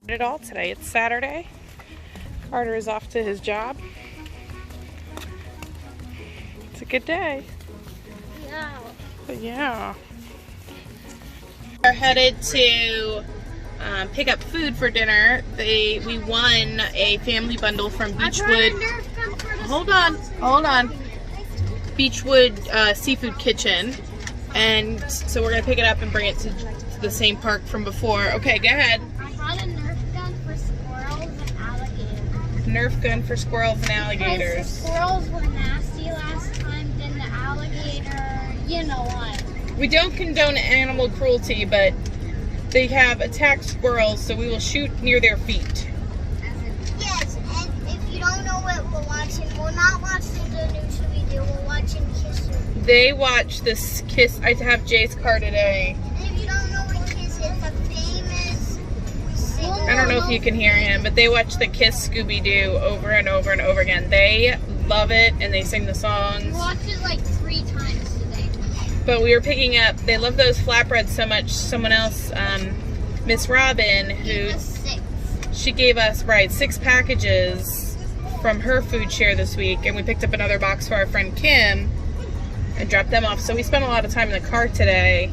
It all today. It's Saturday. Carter is off to his job. It's a good day. Yeah. But yeah. We're headed to pick up food for dinner. We won a family bundle from Beechwood. Hold on. Beechwood Seafood Kitchen. And so we're gonna pick it up and bring it to the same park from before. Okay, go ahead. I got a Nerf gun for squirrels and alligators. Nerf gun for squirrels and alligators. Because the squirrels were nasty last time, then the alligator, you know what. We don't condone animal cruelty, but they have attacked squirrels, so we will shoot near their feet. Yes, and if you don't know what we're watching, we're not watching the new Scooby-Doo, we're watching Kiss. They watch this Kiss. I have Jay's car today. And if you don't know what Kiss is, a famous singer. I don't know if you can hear him, but they watch the Kiss Scooby-Doo over and over and over again. They love it, and they sing the songs. We watched it like 3 times today. But we were picking up, they love those flatbreads so much. Someone else, Miss Robin, who she gave us, 6 packages from her food share this week, and we picked up another box for our friend Kim and dropped them off. So we spent a lot of time in the car today.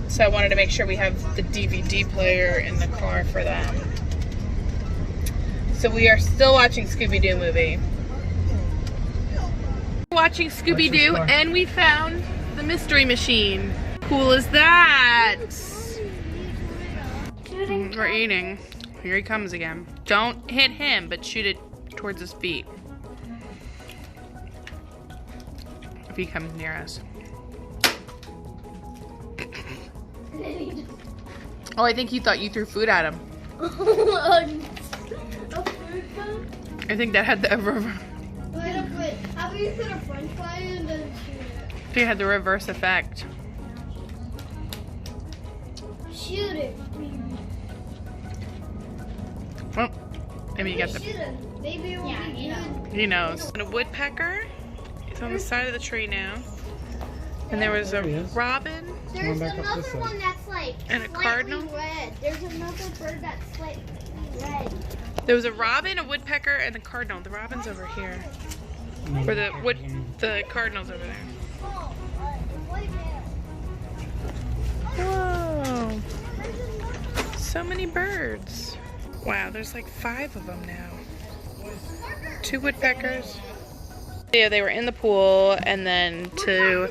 So I wanted to make sure we have the DVD player in the car for them. So we are still watching Scooby-Doo movie. Watching Scooby-Doo, and we found the mystery machine. Cool is that? We're eating. Here he comes again. Don't hit him, but shoot it towards his feet. If he comes near us. Oh, I think he thought you threw food at him. I think that had the How about you put a french fry and then shoot it? it had the reverse effect. Shoot it. Oh, maybe you got the. Shoot it. Maybe it will be good. He knows. And a woodpecker. He's on the side of the tree now. And there was a robin. There's another one that's like and a slightly cardinal. red. There's another bird that's slightly red. There was a robin, a woodpecker, and a cardinal. The robin's over here. Or the cardinal's over there. Oh, white bear. Whoa. So many birds. Wow, there's like 5 of them now. 2 woodpeckers. Yeah, they were in the pool, and then to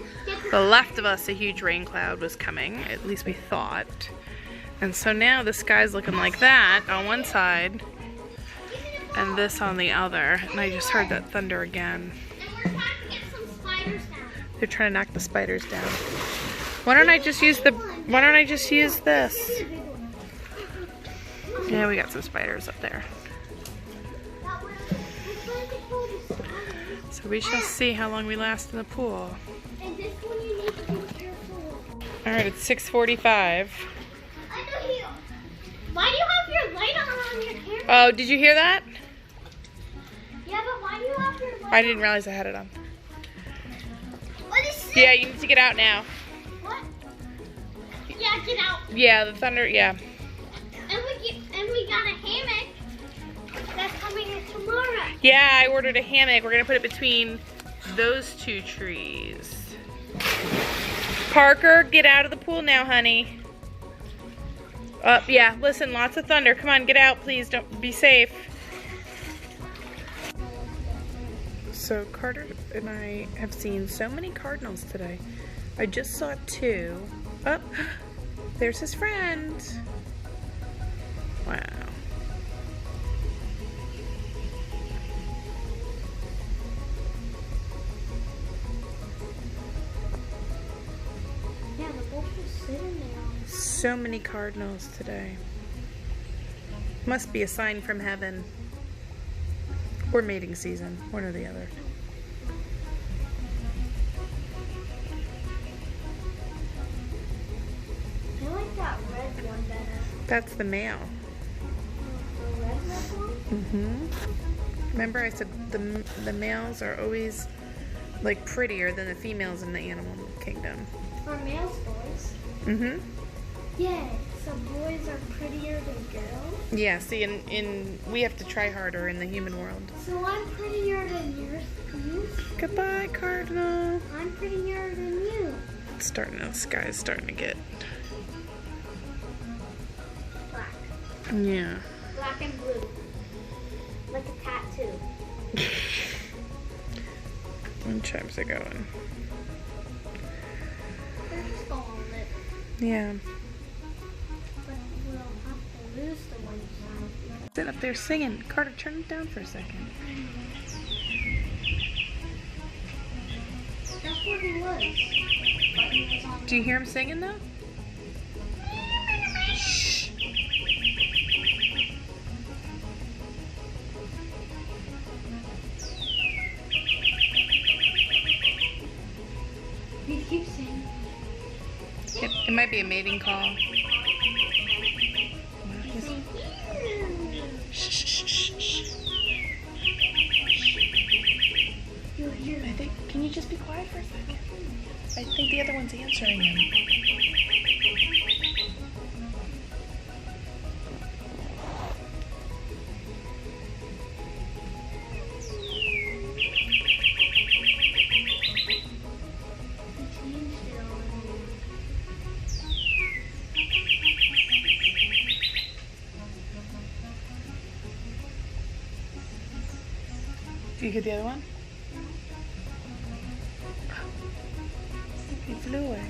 the left of us, a huge rain cloud was coming. At least we thought. And so now the sky's looking like that on one side, and this on the other. And I just heard that thunder again. And we're trying to get some spiders down. They're trying to knock the spiders down. Why don't I just use this? Yeah, we got some spiders up there. So we shall see how long we last in the pool. And this one you need to be careful. Alright, it's 6:45. I know you. Why do you have your light on your camera? Oh, did you hear that? Yeah, but why do you have your light I didn't realize I had it on. What is this? Yeah, you need to get out now. What? Yeah, get out. Yeah, the thunder, yeah. And we got a hammock that's coming in tomorrow. Yeah, I ordered a hammock. We're gonna put it between those 2 trees. Parker, get out of the pool now, honey. Yeah, listen, lots of thunder. Come on, get out, please. Don't be safe. So Carter and I have seen so many cardinals today. I just saw 2. Oh, there's his friend. Wow. Yeah, the both are sitting there. So many cardinals today. Must be a sign from heaven. Or mating season, one or the other. I like that red one better. That's the male. The red one? Remember I said the males are always like prettier than the females in the animal kingdom. Are males boys? Yeah, so boys are prettier than girls? Yeah, see, we have to try harder in the human world. So I'm prettier than you? Goodbye, Cardinal. I'm prettier than you. It's starting, the sky's starting to get. Black. Yeah. Black and blue. Like a tattoo. When chimes are going. They're just going lit. Yeah. But we'll have to lose the one side. Sit up there singing. Carter, turn it down for a second. That's where he was. But he was on Do you hear him singing though? Shh. He keeps saying. It might be a mating call. He's saying. Shh, shh, shh, shh. You'll hear I him. think. Can you just be quiet for a second? I think the other one's answering him. Do you get the other one? He flew away.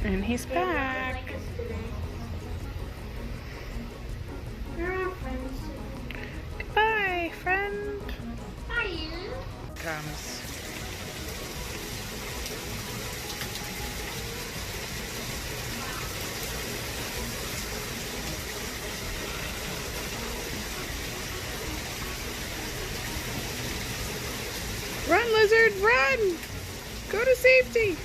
And he's back. They're our friends. Goodbye, friend. Bye. Comes. Run, lizard, run! Go to safety!